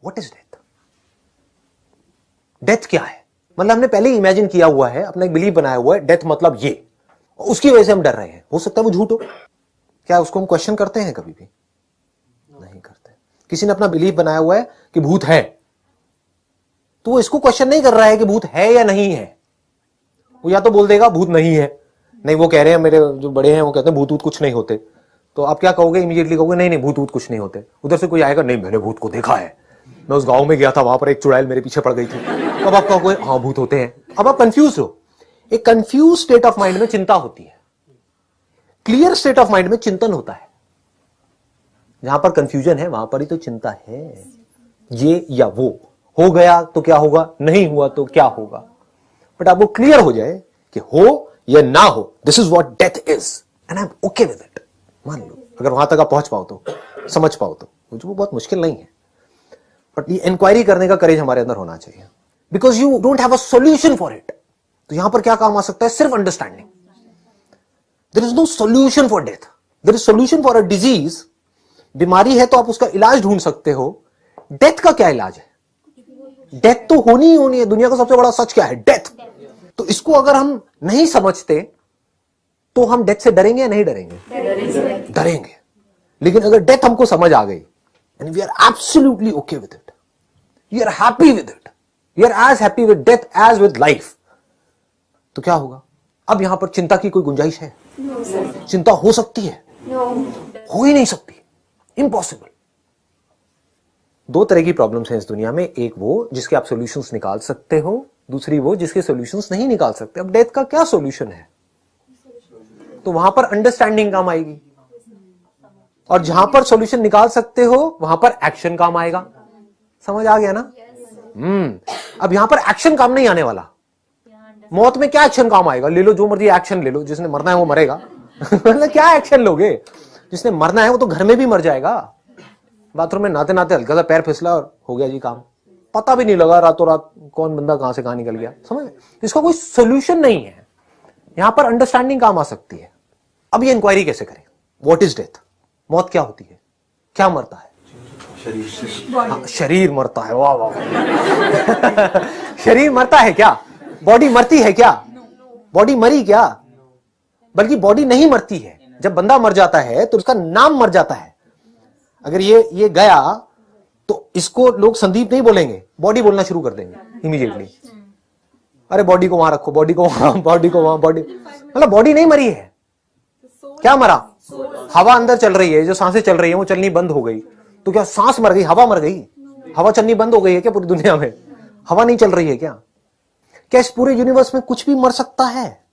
What is death? Death क्या है? मतलब हमने पहले ही इमेजिन किया हुआ है, अपना एक बिलीफ बनाया हुआ है, डेथ मतलब ये, उसकी वजह से हम डर रहे हैं। हो सकता है वो झूठ हो। क्या उसको हम क्वेश्चन करते हैं? कभी भी नहीं करते। किसी ने अपना बिलीफ बनाया हुआ है कि भूत है, तो वो इसको क्वेश्चन नहीं कर रहा है कि भूत है या नहीं है। वो या तो बोल देगा भूत नहीं है, नहीं वो कह रहे हैं, मेरे जो बड़े हैं वो कहते हैं भूत वूत कुछ नहीं होते। तो आप क्या कहोगे? इमीडिएटली कहोगे नहीं नहीं भूत वूत कुछ नहीं होते। उधर से कोई आएगा, नहीं मैंने भूत को देखा है, मैं उस गांव में गया था, वहां पर एक चुड़ैल मेरे पीछे पड़ गई थी। अब आप कहोगे हाँ भूत होते हैं। अब आप कंफ्यूज हो। एक कंफ्यूज स्टेट ऑफ माइंड में चिंता होती है, क्लियर स्टेट ऑफ माइंड में चिंतन होता है। जहां पर कंफ्यूजन है वहां पर ही तो चिंता है। ये या वो हो गया तो क्या होगा, नहीं हुआ तो क्या होगा। बट आपको क्लियर हो जाए कि हो या ना हो, this is what death is and I am okay with it. मान लो अगर वहां तक आप पहुंच पाओ तो, समझ पाओ तो, वो बहुत मुश्किल नहीं है। बट ये इंक्वायरी करने का करेज हमारे अंदर होना चाहिए, because you don't have a solution for it. तो यहां पर क्या काम आ सकता है? सिर्फ understanding. There is no solution for death, there is solution for a disease. बीमारी है तो आप उसका इलाज ढूंढ सकते हो। डेथ का क्या इलाज है? डेथ तो होनी ही होनी है। दुनिया का सबसे बड़ा सच क्या है? डेथ। तो इसको अगर हम नहीं समझते तो हम डेथ से डरेंगे या नहीं डरेंगे? डरेंगे। लेकिन अगर डेथ हमको समझ आ गई and we are absolutely okay with it, we are happy with it, we are as happy with death as with life, तो क्या होगा? अब यहां पर चिंता की कोई गुंजाइश है? चिंता हो सकती है? हो ही नहीं सकती, इम्पॉसिबल। दो तरह की प्रॉब्लम्स हैं इस दुनिया में, एक वो जिसके आप सॉल्यूशंस निकाल सकते हो, दूसरी वो जिसके सॉल्यूशंस नहीं निकाल सकते। अब डेथ का क्या सॉल्यूशन है? तो वहां पर अंडरस्टैंडिंग काम आएगी, और जहां पर सॉल्यूशन निकाल सकते हो वहां पर एक्शन काम आएगा। समझ आ गया ना? अब यहां पर एक्शन काम नहीं आने वाला। मौत में क्या एक्शन काम आएगा? ले लो जो मर्जी एक्शन ले लो, जिसने मरना है वो मरेगा। मतलब क्या एक्शन लोगे? जिसने मरना है वो तो घर में भी मर जाएगा। बाथरूम में नहाते नहाते हल्का सा पैर फिसला और हो गया जी काम, पता भी नहीं लगा रातों रात कौन बंदा कहां से कहां निकल गया। समझ? इसका कोई सोल्यूशन नहीं है। यहां पर अंडरस्टैंडिंग काम आ सकती है। अब ये इंक्वायरी कैसे करें? What is death? मौत क्या होती है? क्या मरता है? शरीर। शरीर मरता है। वाह वाह। शरीर मरता है क्या? बॉडी मरती है क्या? बॉडी मरी क्या? बल्कि बॉडी नहीं मरती है। जब बंदा मर जाता है तो उसका नाम मर जाता है। अगर ये गया तो इसको लोग संदीप नहीं बोलेंगे, बॉडी बोलना शुरू कर देंगे इमीडिएटली। अरे बॉडी को वहां रखो, बॉडी को वहां, बॉडी को वहां, बॉडी। मतलब बॉडी नहीं मरी है। क्या मरा? हवा अंदर चल रही है, जो सांसें चल रही है वो चलनी बंद हो गई। तो क्या सांस मर गई? हवा मर गई? हवा चलनी बंद हो गई है क्या पूरी दुनिया में? हवा नहीं चल रही है क्या? क्या इस पूरे यूनिवर्स में कुछ भी मर सकता है?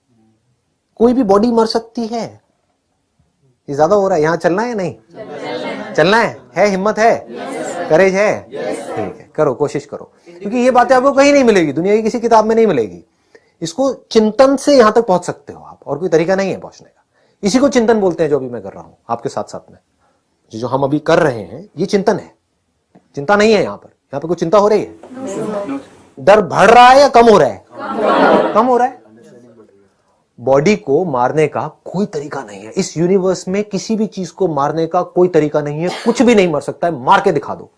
कोई भी बॉडी मर सकती है? ये ज्यादा हो रहा है। यहां चलना है या नहीं चलना है? हिम्मत है? करेज है? ठीक है, करो, कोशिश करो, क्योंकि ये बातें आपको कहीं नहीं मिलेगी, दुनिया की किसी किताब में नहीं मिलेगी। इसको चिंतन से यहां तक पहुंच सकते हो आप, और कोई तरीका नहीं है पहुंचने का। इसी को चिंतन बोलते हैं जो अभी मैं कर रहा हूं आपके साथ साथ में। जो हम अभी कर रहे हैं ये चिंतन है, चिंता नहीं है। यहां पर कोई चिंता हो रही है? डर बढ़ रहा है या कम हो रहा है? कम हो रहा है। बॉडी को मारने का कोई तरीका नहीं है इस यूनिवर्स में। किसी भी चीज को मारने का कोई तरीका नहीं है। कुछ भी नहीं मर सकता है। मार के दिखा दो,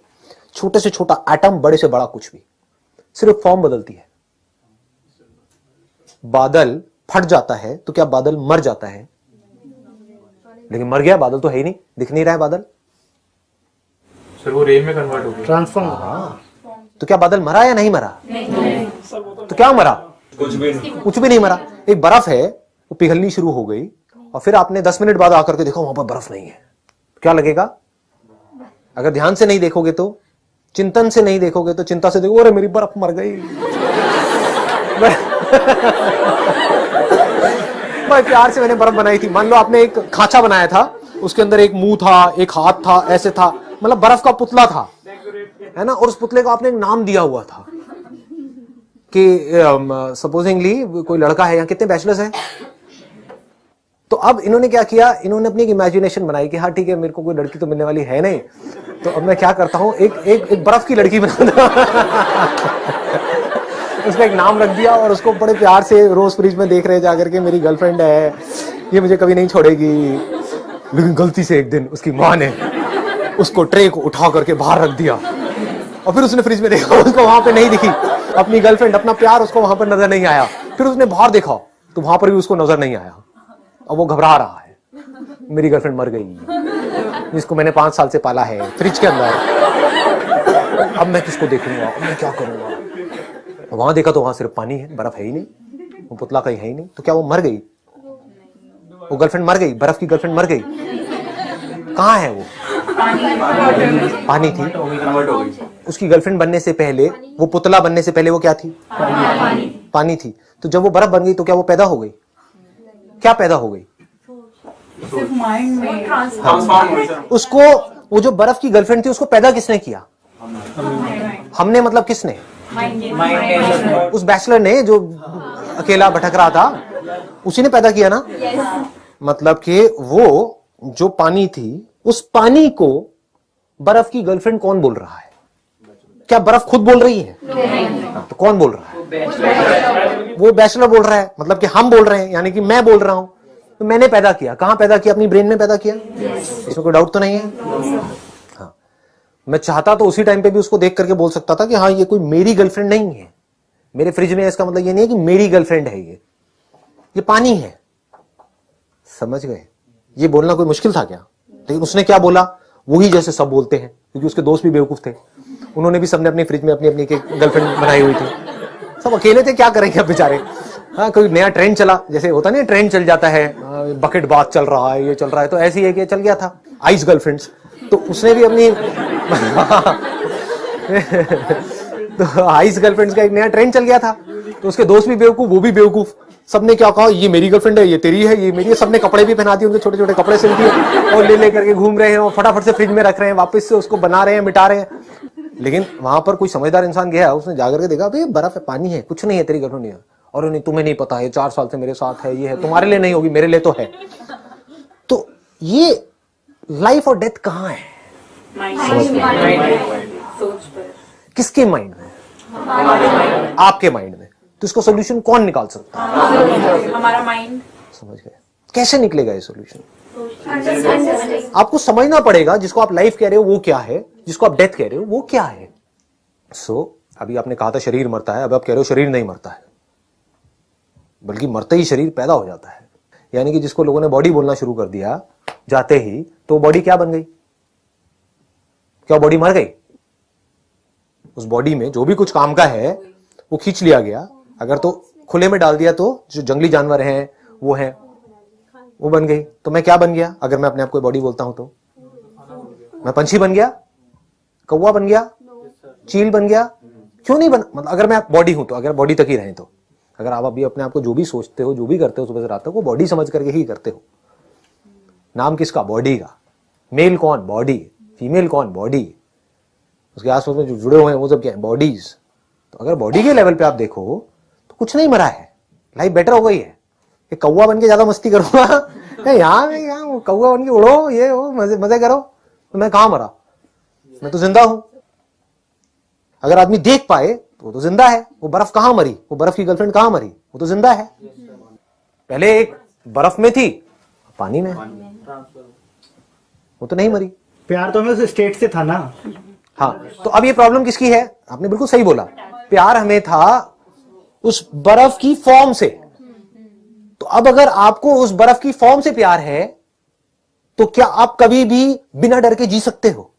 छोटे से छोटा एटम, बड़े से बड़ा कुछ भी, सिर्फ फॉर्म बदलती है। बादल फट जाता है तो क्या बादल मर जाता है? लेकिन मर गया, बादल तो है ही नहीं, दिख नहीं रहा है बादल। सर वो रेन में कन्वर्ट हो गया, ट्रांसफॉर्म। तो क्या बादल मरा या नहीं मरा? नहीं। तो क्या मरा? कुछ भी नहीं मरा। एक बर्फ है, वो पिघलनी शुरू हो गई और फिर आपने 10 मिनट बाद आकर के देखा वहां पर बर्फ नहीं है, क्या लगेगा? अगर ध्यान से नहीं देखोगे तो, चिंतन से नहीं देखोगे तो, चिंता से देखो, अरे मेरी बर्फ मर गई। बड़े प्यार से मैंने बर्फ बनाई थी। मान लो आपने एक खांचा बनाया था, उसके अंदर एक मुंह था, एक हाथ था, ऐसे था, मतलब बर्फ का पुतला था, है ना। और उस पुतले को आपने एक नाम दिया हुआ था कि सपोजिंगली कोई लड़का है, यहाँ कितने बैचलर्स हैं? तो अब इन्होंने क्या किया, इन्होंने अपनी एक इमेजिनेशन बनाई कि हाँ ठीक है, मेरे को कोई लड़की तो मिलने वाली है नहीं, तो अब मैं क्या करता हूँ, एक बर्फ की लड़की बनाता। उसका एक नाम रख दिया और उसको बड़े प्यार से रोज फ्रिज में देख रहे जाकर के, मेरी गर्लफ्रेंड है, ये मुझे कभी नहीं छोड़ेगी। लेकिन गलती से एक दिन उसकी माँ ने उसको ट्रे को उठा करके बाहर रख दिया और फिर उसने फ्रिज में देखा, उसको वहां पे नहीं दिखी अपनी गर्लफ्रेंड, अपना प्यार उसको वहां पर नजर नहीं आया। फिर उसने बाहर देखा तो वहां पर भी उसको नजर नहीं आया। अब वो घबरा रहा है, मेरी गर्लफ्रेंड मर गई जिसको मैंने 5 साल से पाला है फ्रिज के अंदर, अब मैं किसको देखूंगा, अब मैं क्या करूंगा। वहां देखा तो वहां सिर्फ पानी है, बर्फ है ही नहीं, वो पुतला कहीं है ही नहीं। तो क्या वो मर गई? वो गर्लफ्रेंड मर गई, बर्फ की गर्लफ्रेंड मर गई। कहाँ है वो? पानी थी। उसकी गर्लफ्रेंड बनने से पहले, वो पुतला बनने से पहले वो क्या थी? पानी थी। तो जब वो बर्फ बन गई तो क्या वो पैदा हो गई? क्या पैदा हो गई? सिर्फ माइंड में उसको, वो जो बर्फ की गर्लफ्रेंड थी उसको पैदा किसने किया? हमने, मतलब किसने? उस बैचलर ने जो अकेला भटक रहा था, उसी ने पैदा किया ना। मतलब कि वो जो पानी थी, उस पानी को बर्फ की गर्लफ्रेंड कौन बोल रहा है? क्या बर्फ खुद बोल रही है? तो कौन बोल रहा है? वो बैचलर बोल रहा है, मतलब कि हम बोल रहे हैं, यानी कि मैं बोल रहा हूं। तो मैंने पैदा किया, कहां पैदा किया? अपनी ब्रेन में पैदा किया। इसमें कोई डाउट तो नहीं है। हाँ, मैं चाहता तो उसी टाइम पे भी उसको देख करके बोल सकता था कि हाँ ये कोई मेरी गर्लफ्रेंड नहीं है, मेरे फ्रिज में, इसका मतलब ये नहीं है कि मेरी गर्लफ्रेंड है, ये पानी है। समझ गए? ये बोलना कोई मुश्किल था क्या? लेकिन उसने क्या बोला? वही जैसे सब बोलते हैं, क्योंकि उसके दोस्त भी बेवकूफ थे, उन्होंने भी सबने अपनी फ्रिज में अपनी अपनी गर्लफ्रेंड बनाई हुई थी। सब अकेले थे, क्या करेंगे अब बेचारे। हाँ, कोई नया ट्रेंड चला, जैसे होता नहीं, ट्रेंड चल जाता है, बकेट बाथ चल रहा है, ये चल रहा है, तो ऐसी है कि चल गया था आइस गर्लफ्रेंड्स, तो उसने भी अपनी तो आइस गर्लफ्रेंड्स का एक नया ट्रेंड चल गया था। तो उसके दोस्त भी बेवकूफ, वो भी बेवकूफ, सबने क्या कहा, ये मेरी गर्लफ्रेंड है, ये तेरी है, ये मेरी है। सबने कपड़े भी पहना दिए, उनके छोटे छोटे कपड़े सिल दिए और ले लेकर के घूम रहे हैं और फटाफट से फ्रिज में रख रहे हैं, वापस से उसको बना रहे हैं, मिटा रहे हैं। लेकिन वहां पर कोई समझदार इंसान गया, उसने जाकर के देखा, भाई बर्फ है, पानी है, कुछ नहीं है, तेरी गर्लफ्रेंड नहीं है। और नहीं, तुम्हें नहीं पता है, 4 साल से मेरे साथ है, ये है, तुम्हारे लिए नहीं होगी, मेरे लिए तो है। तो ये लाइफ और डेथ कहाँ है? किसके माइंड में? आपके माइंड में। तो इसको सोल्यूशन कौन निकाल सकता है? हमारा माइंड। समझ गए? कैसे निकलेगा ये सोल्यूशन? आपको समझना पड़ेगा, जिसको आप लाइफ कह रहे हो वो क्या है, जिसको आप डेथ कह रहे हो वो क्या है। अभी आपने कहा था शरीर मरता है, अब आप कह रहे हो शरीर नहीं मरता है, बल्कि मरते ही शरीर पैदा हो जाता है। यानी कि जिसको लोगों ने बॉडी बोलना शुरू कर दिया जाते ही, तो बॉडी क्या बन गई? क्या बॉडी मर गई? उस बॉडी में जो भी कुछ काम का है वो खींच लिया गया। अगर तो खुले में डाल दिया तो जो जंगली जानवर हैं वो हैं, वो बन गई। तो मैं क्या बन गया? अगर मैं अपने आप को बॉडी बोलता हूं तो मैं पंछी बन गया, कौवा बन गया, चील बन गया। क्यों नहीं बन, मतलब अगर मैं बॉडी हूं तो, अगर बॉडी तक ही रहे तो, अगर आप अभी अपने आप को जो भी सोचते हो, जो भी करते हो सुबह से रात तक, वो बॉडी समझ करके ही करते हो। नाम किसका? बॉडी का। मेल कौन? बॉडी। फीमेल कौन? बॉडी। उसके आसपास में जो जुड़े हुए हैं वो सब क्या है? बॉडीज। तो अगर बॉडी के लेवल पे आप देखो तो कुछ नहीं मरा है, लाइफ बेटर हो गई है। ये कौवा बन के ज्यादा मस्ती करूंगा यहाँ कौवा बन के उड़ो, ये हो, मजे करो, तो मैं कहां मरा? मैं तो जिंदा हूं। अगर आदमी देख पाए तो वो तो जिंदा है। वो बर्फ कहां मरी? वो बर्फ की गर्लफ्रेंड कहां मरी? वो तो जिंदा है। पहले एक बर्फ में थी, पानी में, वो तो नहीं मरी। प्यार तो हमें उस स्टेट से था ना। हाँ, तो अब ये प्रॉब्लम किसकी है? आपने बिल्कुल सही बोला, प्यार हमें था उस बर्फ की फॉर्म से। तो अब अगर आपको उस बर्फ की फॉर्म से प्यार है तो क्या आप कभी भी बिना डर के जी सकते हो?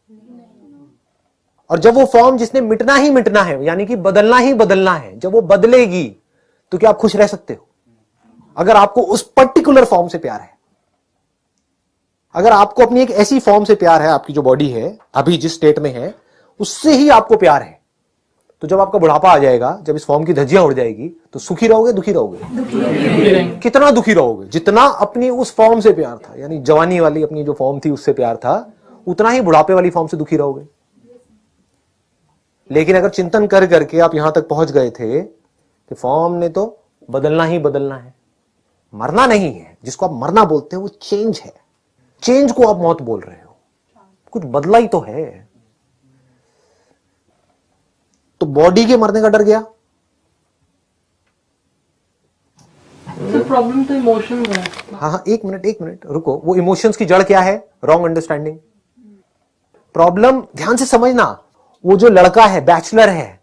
और जब वो फॉर्म जिसने मिटना ही मिटना है, यानी कि बदलना ही बदलना है, जब वो बदलेगी तो क्या आप खुश रह सकते हो? अगर आपको उस पर्टिकुलर फॉर्म से प्यार है, अगर आपको अपनी एक ऐसी फॉर्म से प्यार है, आपकी जो बॉडी है अभी जिस स्टेट में है उससे ही आपको प्यार है, तो जब आपका बुढ़ापा आ जाएगा, जब इस फॉर्म की धज्जियां उड़ जाएगी, तो सुखी रहोगे, दुखी रहोगे? कितना दुखी रहोगे? जितना अपनी उस फॉर्म से प्यार था, यानी जवानी वाली अपनी जो फॉर्म थी उससे प्यार था, उतना ही बुढ़ापे वाली फॉर्म से दुखी रहोगे। लेकिन अगर चिंतन कर करके आप यहां तक पहुंच गए थे कि फॉर्म ने तो बदलना ही बदलना है, मरना नहीं है। जिसको आप मरना बोलते हो वो चेंज है, चेंज को आप मौत बोल रहे हो, कुछ बदला ही तो है। तो बॉडी के मरने का डर गया। प्रॉब्लम तो इमोशन है। हाँ, एक मिनट रुको। वो इमोशंस की जड़ क्या है? Wrong understanding. प्रॉब्लम ध्यान से समझना, वो जो लड़का है, बैचलर है,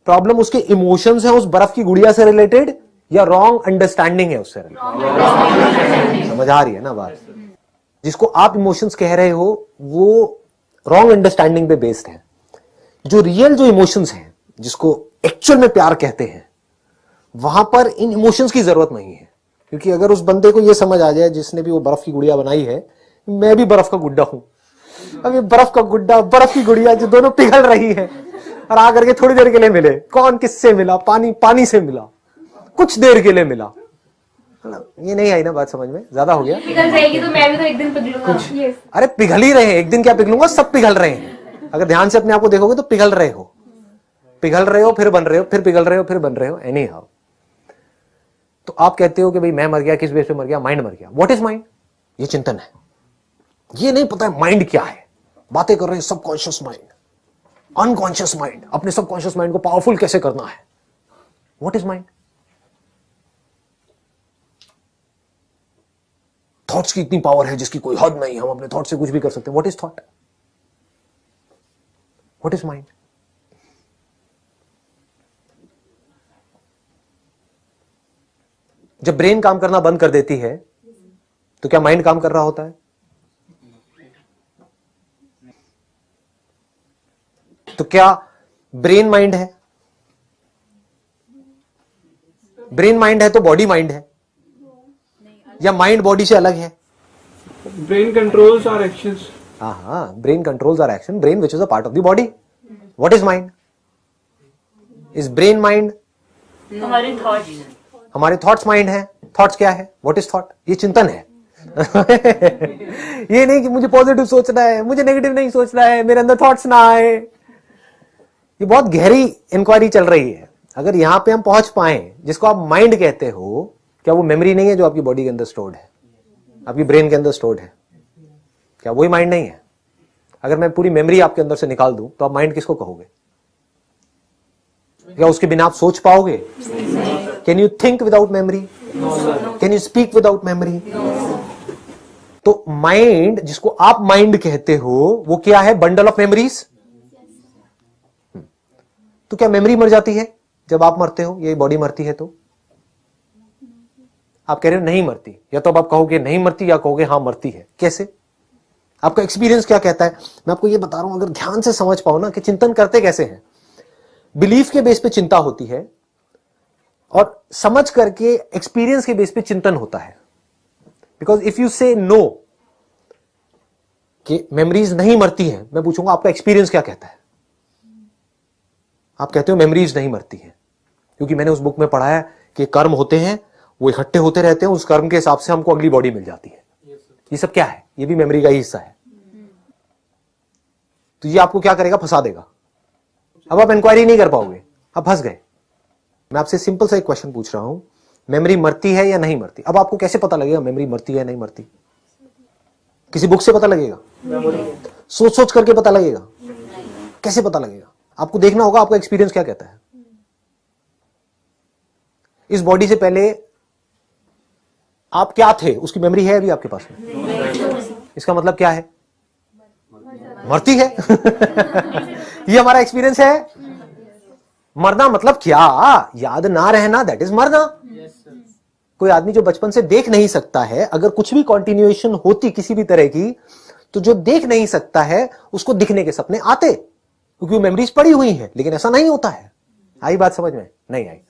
प्रॉब्लम उसके इमोशंस है उस बर्फ की गुड़िया से रिलेटेड या रॉन्ग अंडरस्टैंडिंग है उससे रिलेटेड? समझ आ रही है ना बात? जिसको आप इमोशंस कह रहे हो वो रॉन्ग अंडरस्टैंडिंग पे बेस्ड है। जो रियल जो इमोशंस हैं, जिसको एक्चुअल में प्यार कहते हैं, वहां पर इन इमोशंस की जरूरत नहीं है। क्योंकि अगर उस बंदे को यह समझ आ जाए, जिसने भी वो बर्फ की गुड़िया बनाई है, मैं भी बर्फ का गुड्डा हूं, अब ये बर्फ का गुड्डा, बर्फ की गुड़िया जो दोनों पिघल रही है और आकर के थोड़ी देर के लिए मिले, कौन किससे मिला? पानी पानी से मिला, कुछ देर के लिए मिला। ये नहीं आई ना बात समझ में? ज्यादा हो गया? पिघल जाएगी तो मैं भी तो एक दिन पिघलूंगा। अरे पिघल ही रहे हैं, एक दिन क्या पिघलूंगा, सब पिघल रहे हैं। अगर ध्यान से अपने आप को देखोगे तो पिघल रहे हो, फिर बन रहे हो, फिर पिघल रहे हो, फिर बन रहे हो, एनी हाउ। तो आप कहते हो कि भाई मैं मर गया, किस बेस पे मर गया? माइंड मर गया। What is mind? ये चिंतन है। ये नहीं पता है माइंड क्या है, बातें कर रहे हैं सबकॉन्शियस माइंड, अनकॉन्शियस माइंड, अपने सबकॉन्शियस माइंड को पावरफुल कैसे करना है। What is mind? थॉट्स की इतनी पावर है जिसकी कोई हद नहीं, हम अपने थॉट से कुछ भी कर सकते हैं। What is thought? What is mind? जब ब्रेन काम करना बंद कर देती है तो क्या माइंड काम कर रहा होता है? तो क्या ब्रेन माइंड है? ब्रेन माइंड है तो बॉडी माइंड है, या माइंड बॉडी से अलग है? Brain controls our actions. हाँ, brain controls our action, brain which is a part of the body. What is mind? Is brain mind? हमारे थॉट्स, हमारे थॉट्स माइंड है। थॉट्स क्या है? What is thought? ये चिंतन है। ये नहीं कि मुझे पॉजिटिव सोचना है, मुझे नेगेटिव नहीं सोचना है, मेरे अंदर थॉट्स ना आए। ये बहुत गहरी इंक्वायरी चल रही है। अगर यहां पे हम पहुंच पाए, जिसको आप माइंड कहते हो, क्या वो मेमोरी नहीं है जो आपकी बॉडी के अंदर स्टोर्ड है, आपकी ब्रेन के अंदर स्टोर्ड है? क्या वही माइंड नहीं है? अगर मैं पूरी मेमोरी आपके अंदर से निकाल दूं तो आप माइंड किसको कहोगे? क्या उसके बिना आप सोच पाओगे? Can you think without memory? Can you speak without memory? तो माइंड, जिसको आप माइंड कहते हो, वो क्या है? Bundle of memories. तो क्या मेमोरी मर जाती है जब आप मरते हो, ये बॉडी मरती है? तो आप कह रहे हो नहीं मरती, या तो आप कहोगे नहीं मरती या कहोगे हां मरती है। कैसे? आपका एक्सपीरियंस क्या कहता है? मैं आपको ये बता रहा हूं, अगर ध्यान से समझ पाओ ना कि चिंतन करते कैसे हैं। बिलीफ के बेस पे चिंता होती है और समझ करके एक्सपीरियंस के बेस पे चिंतन होता है। बिकॉज इफ यू से नो कि मेमोरीज नहीं मरती हैं, मैं पूछूंगा आपका एक्सपीरियंस क्या कहता है? आप कहते हो मेमोरीज नहीं मरती हैं, क्योंकि मैंने उस बुक में पढ़ा है कि कर्म होते हैं, वो इकट्ठे होते रहते हैं, उस कर्म के हिसाब से हमको अगली बॉडी मिल जाती है। ये सब क्या है? ये भी मेमोरी का ही हिस्सा है। तो ये आपको क्या करेगा? फंसा देगा। अब आप इंक्वायरी नहीं कर पाओगे, आप फंस गए। मैं आपसे सिंपल सा एक क्वेश्चन पूछ रहा हूं, मेमोरी मरती है या नहीं मरती? अब आपको कैसे पता लगेगा मेमोरी मरती है या नहीं मरती? किसी बुक से पता लगेगा? सोच सोच करके पता लगेगा? कैसे पता लगेगा? आपको देखना होगा आपका एक्सपीरियंस क्या कहता है। इस बॉडी से पहले आप क्या थे, उसकी मेमोरी है अभी आपके पास में? इसका मतलब क्या है? मरती है। ये हमारा एक्सपीरियंस है। मरना मतलब क्या? याद ना रहना, दैट इज मरना। कोई आदमी जो बचपन से देख नहीं सकता है, अगर कुछ भी कंटिन्यूएशन होती किसी भी तरह की, तो जो देख नहीं सकता है उसको दिखने के सपने आते, क्योंकि वो मेमोरीज पड़ी हुई हैं। लेकिन ऐसा नहीं होता है। आई बात समझ में? नहीं आई।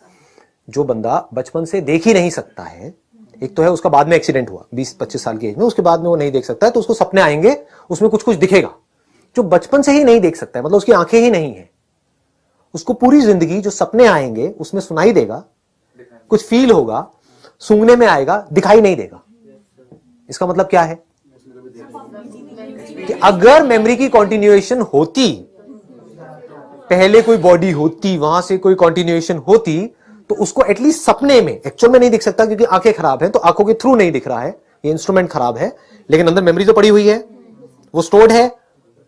जो बंदा बचपन से देख ही नहीं सकता है, एक तो है उसका बाद में एक्सीडेंट हुआ 20-25 साल की एज में, उसके बाद में वो नहीं देख सकता है, तो उसको सपने आएंगे, उसमें कुछ कुछ दिखेगा। जो बचपन से ही नहीं देख सकता है, मतलब उसकी आंखें ही नहीं है, उसको पूरी जिंदगी जो सपने आएंगे उसमें सुनाई देगा, कुछ फील होगा, सूंघने में आएगा, दिखाई नहीं देगा। इसका मतलब क्या है? कि अगर मेमोरी की कंटिन्यूएशन होती, पहले कोई बॉडी होती, वहां से कोई कंटिन्यूएशन होती, तो उसको एटलीस्ट सपने में, एक्चुअल में नहीं दिख सकता क्योंकि आंखें खराब हैं, तो आंखों के थ्रू नहीं दिख रहा है, ये इंस्ट्रूमेंट खराब है, लेकिन अंदर मेमोरी तो पड़ी हुई है, वो स्टोर्ड है,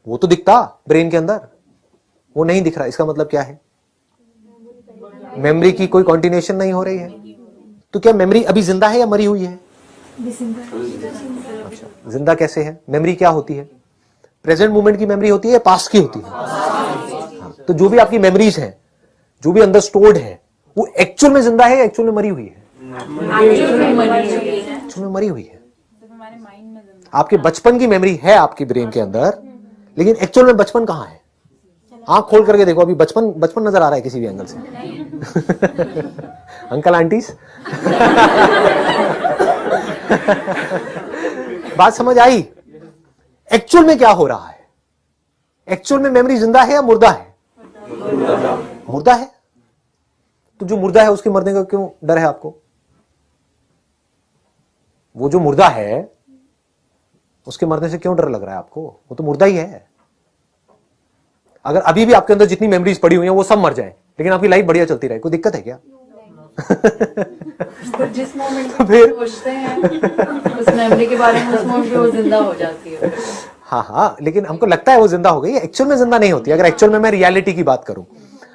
वो तो दिखता ब्रेन के अंदर, वो नहीं दिख रहा। इसका मतलब क्या है? मेमोरी की कोई कंटिन्यूएशन नहीं हो रही है। तो क्या मेमोरी अभी जिंदा है या मरी हुई है? अच्छा, जिंदा कैसे है? मेमोरी क्या होती है? प्रेजेंट मोमेंट की मेमोरी होती है या पास्ट की होती है? हाँ, तो जो भी आपकी मेमोरीज हैं, जो भी अंदर स्टोर्ड है, वो एक्चुअल में जिंदा है या एक्चुअल में मरी हुई है? एक्चुअल में मरी हुई है। आपके बचपन की मेमोरी है आपकी ब्रेन के अंदर, लेकिन एक्चुअल में बचपन कहां है? आंख खोल करके देखो, अभी बचपन नजर आ रहा है किसी भी एंगल से? अंकल आंटीज बात समझ आई? एक्चुअल में क्या हो रहा है? एक्चुअल में मेमोरी जिंदा है या मुर्दा है? मुर्दा है। तो जो मुर्दा है उसके मरने का क्यों डर है आपको? वो जो मुर्दा है उसके मरने से क्यों डर लग रहा है आपको? वो तो मुर्दा ही है। अगर अभी भी आपके अंदर जितनी मेमोरीज पड़ी हुई हैं वो सब मर जाए, लेकिन आपकी लाइफ बढ़िया चलती रहे, कोई दिक्कत है क्या? पर जिस मोमेंट पे सोचते हैं उस मेमोरी के बारे में, उस मोमेंट पे वो जिंदा हो जाती है। हाँ, लेकिन हमको लगता है वो जिंदा हो गई है, एक्चुअल में जिंदा नहीं होती। अगर एक्चुअल में मैं रियलिटी की बात करूं,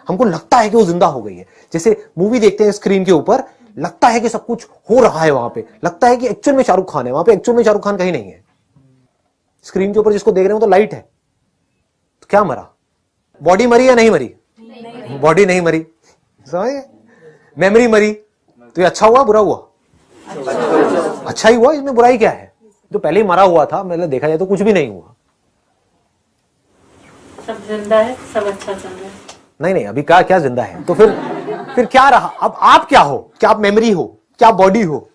हमको लगता है कि वो जिंदा हो गई है। जैसे मूवी देखते हैं स्क्रीन के ऊपर, लगता है कि सब कुछ हो रहा है वहां पे, लगता है कि एक्चुअल में शाहरुख खान है वहां पे, एक्चुअल में शाहरुख खान कहीं नहीं है। स्क्रीन के ऊपर जिसको देख रहे हो तो लाइट है, तो क्या मरा? बॉडी मरी या नहीं मरी? बॉडी नहीं मरी, समझ गए? मेमोरी मरी। तो ये अच्छा हुआ बुरा हुआ? अच्छा ही हुआ, इसमें बुराई क्या है? जो पहले ही मरा हुआ था, मतलब देखा जाए तो कुछ भी नहीं हुआ। सब जिंदा है, सब अच्छा चल रहा है। नहीं, अभी क्या जिंदा है? तो फिर क्या रहा? अब आप क्या हो? क्या आप मेमोरी हो? क्या बॉडी हो?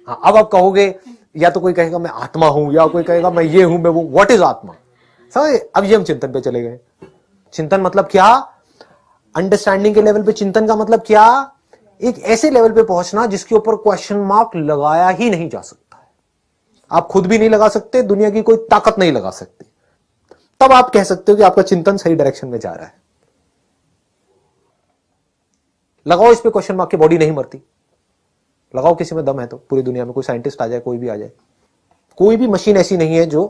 हाँ, अब आप कहोगे, या तो कोई कहेगा मैं आत्मा हूं, या कोई कहेगा मैं ये हूं, मैं वो। व्हाट इज आत्मा? समझे? अब ये हम चिंतन पे चले गए। चिंतन मतलब क्या? अंडरस्टैंडिंग के लेवल पे चिंतन का मतलब क्या? एक ऐसे लेवल पे पहुंचना जिसके ऊपर क्वेश्चन मार्क लगाया ही नहीं जा सकता है। आप खुद भी नहीं लगा सकते, दुनिया की कोई ताकत नहीं लगा सकती। तब आप कह सकते हो कि आपका चिंतन सही डायरेक्शन में जा रहा है। लगाओ इस पे क्वेश्चन मार्क, की बॉडी नहीं मरती। लगाओ किसी में दम है तो, पूरी दुनिया में कोई साइंटिस्ट आ जाए, कोई भी आ जाए, कोई भी मशीन ऐसी नहीं है जो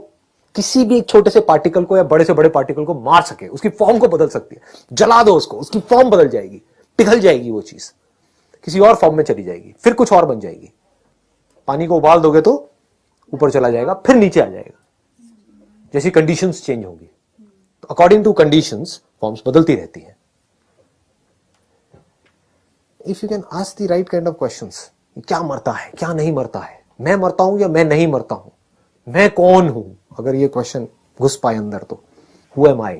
किसी भी एक छोटे से पार्टिकल को या बड़े से बड़े पार्टिकल को मार सके, उसकी फॉर्म को बदल सकती है। जला दो उसको, उसकी फॉर्म बदल जाएगी, पिघल जाएगी, वो चीज किसी और फॉर्म में चली जाएगी, फिर कुछ और बन जाएगी। पानी को उबाल दोगे तो ऊपर चला जाएगा, फिर नीचे आ जाएगा, जैसी कंडीशंस चेंज होंगी। तो अकॉर्डिंग टू कंडीशंस फॉर्म्स बदलती रहती है। If you can ask the right kind of questions, क्या मरता है, क्या नहीं मरता है, मैं मरता हूं या मैं नहीं मरता हूं, मैं कौन हूं, अगर ये क्वेश्चन घुस पाए अंदर तो who am I?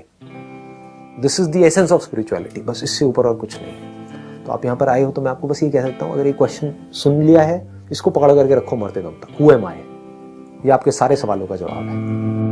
This is the essence of spirituality. बस इससे ऊपर और कुछ नहीं है। तो आप यहां पर आए हो तो मैं आपको बस ये कह सकता हूं, अगर ये क्वेश्चन सुन लिया है, इसको पकड़ करके रखो मरते दम तक। हु एम आई? ये आपके सारे सवालों का जवाब है।